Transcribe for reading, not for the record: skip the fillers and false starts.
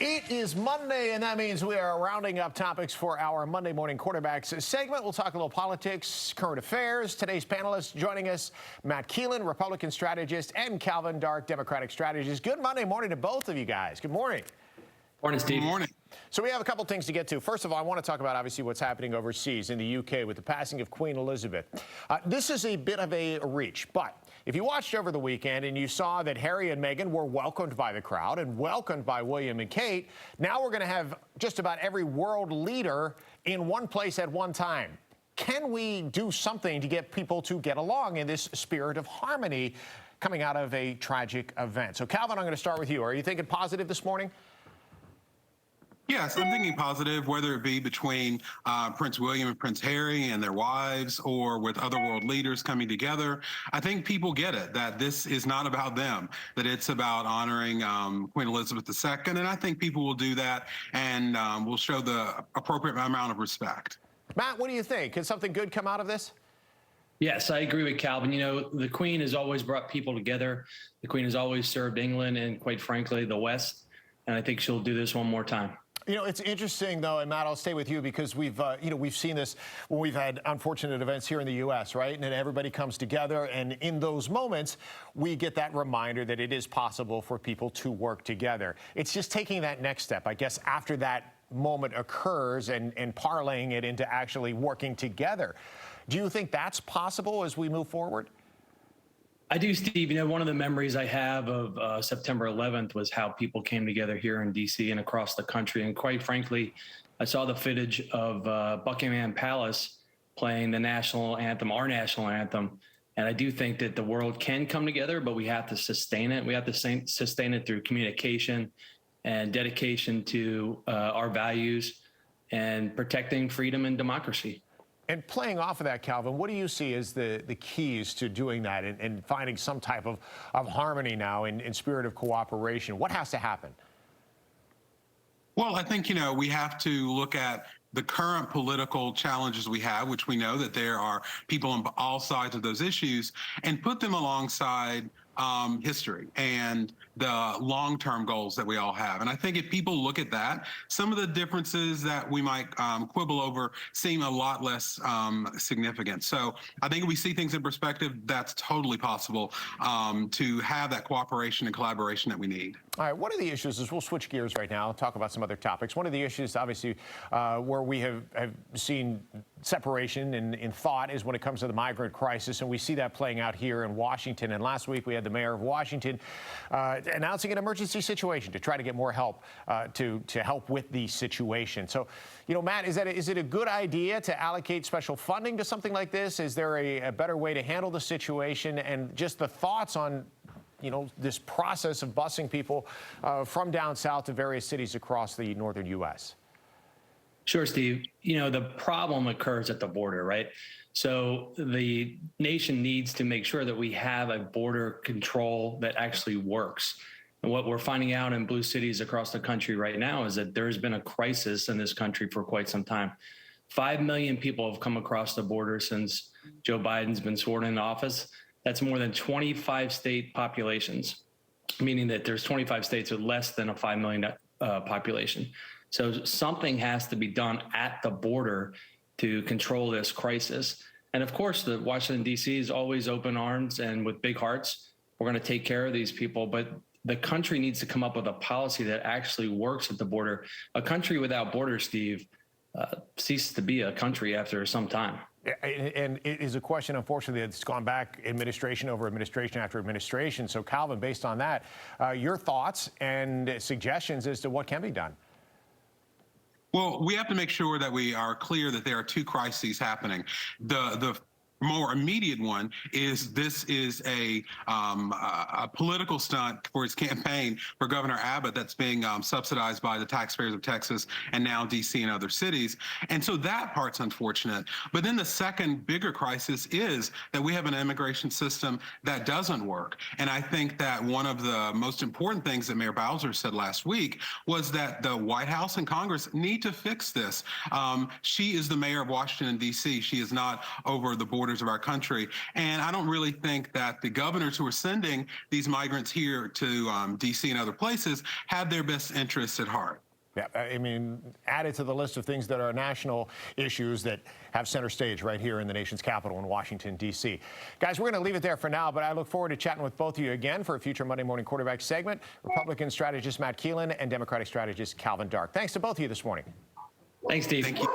It is Monday, and that means we are rounding up topics for our Monday Morning Quarterbacks segment. We'll talk a little politics, current affairs. Today's panelists joining us, Matt Keelen, Republican strategist, and Calvin Dark, Democratic strategist. Good Monday morning to both of you guys. Good morning. Morning, Steve. Good morning. So we have a couple things to get to. First of all, I want to talk about, obviously, what's happening overseas in the UK with the passing of Queen Elizabeth. This is a bit of a reach, but if you watched over the weekend and you saw that Harry and Meghan were welcomed by the crowd and welcomed by William and Kate, now we're going to have just about every world leader in one place at one time. Can we do something to get people to get along in this spirit of harmony coming out of a tragic event? So, Calvin, I'm going to start with you. Are you thinking positive this morning? Yes, I'm thinking positive, whether it be between Prince William and Prince Harry and their wives or with other world leaders coming together. I think people get it, that this is not about them, that it's about honoring Queen Elizabeth II. And I think people will do that and will show the appropriate amount of respect. Matt, what do you think? Can something good come out of this? Yes, I agree with Calvin. You know, the Queen has always brought people together. The Queen has always served England and, quite frankly, the West. And I think she'll do this one more time. You know, it's interesting, though, and Matt, I'll stay with you because we've seen this when we've had unfortunate events here in the U.S., right? And then everybody comes together, and in those moments, we get that reminder that it is possible for people to work together. It's just taking that next step, I guess, after that moment occurs and parlaying it into actually working together. Do you think that's possible as we move forward? I do, Steve. You know, one of the memories I have of September 11th was how people came together here in D.C. and across the country. And quite frankly, I saw the footage of Buckingham Palace playing the national anthem, our national anthem. And I do think that the world can come together, but we have to sustain it. We have to sustain it through communication and dedication to our values and protecting freedom and democracy. And playing off of that, Calvin, what do you see as the keys to doing that and finding some type of harmony now in spirit of cooperation? What has to happen? Well, I think, we have to look at the current political challenges we have, which we know that there are people on all sides of those issues, and put them alongside history and the long-term goals that we all have. And I think if people look at that, some of the differences that we might quibble over seem a lot less significant. So I think if we see things in perspective, that's totally possible to have that cooperation and collaboration that we need. All right, one of the issues is, we'll switch gears right now and talk about some other topics. One of the issues, obviously, where we have seen separation in thought is when it comes to the migrant crisis, and we see that playing out here in Washington. And last week we had the mayor of Washington announcing an emergency situation to try to get more help to help with the situation. So, Matt, is it a good idea to allocate special funding to something like this? Is there a better way to handle the situation? And just the thoughts on this process of busing people from down south to various cities across the northern U.S.? Sure, Steve. The problem occurs at the border, right? So the nation needs to make sure that we have a border control that actually works. And what we're finding out in blue cities across the country right now is that there's been a crisis in this country for quite some time. 5 million people have come across the border since Joe Biden's been sworn into office. That's more than 25 state populations, meaning that there's 25 states with less than a 5 million population. So something has to be done at the border to control this crisis. And of course, the Washington, D.C. is always open arms and with big hearts. We're going to take care of these people, but the country needs to come up with a policy that actually works at the border. A country without borders, Steve, ceases to be a country after some time. And it is a question, unfortunately, that's gone back administration over administration after administration. So, Calvin, based on that, your thoughts and suggestions as to what can be done? Well, we have to make sure that we are clear that there are two crises happening. The more immediate one is this is a political stunt for his campaign for Governor Abbott that's being subsidized by the taxpayers of Texas and now D.C. and other cities. And so that part's unfortunate. But then the second bigger crisis is that we have an immigration system that doesn't work. And I think that one of the most important things that Mayor Bowser said last week was that the White House and Congress need to fix this. She is the mayor of Washington, D.C. She is not over the board borders of our country. And I don't really think that the governors who are sending these migrants here to D.C. and other places have their best interests at heart. Yeah, I mean, added to the list of things that are national issues that have center stage right here in the nation's capital in Washington, D.C. Guys, we're going to leave it there for now, but I look forward to chatting with both of you again for a future Monday Morning Quarterback segment. Republican strategist Matt Keelen and Democratic strategist Calvin Dark. Thanks to both of you this morning. Thanks, Steve. Thank you.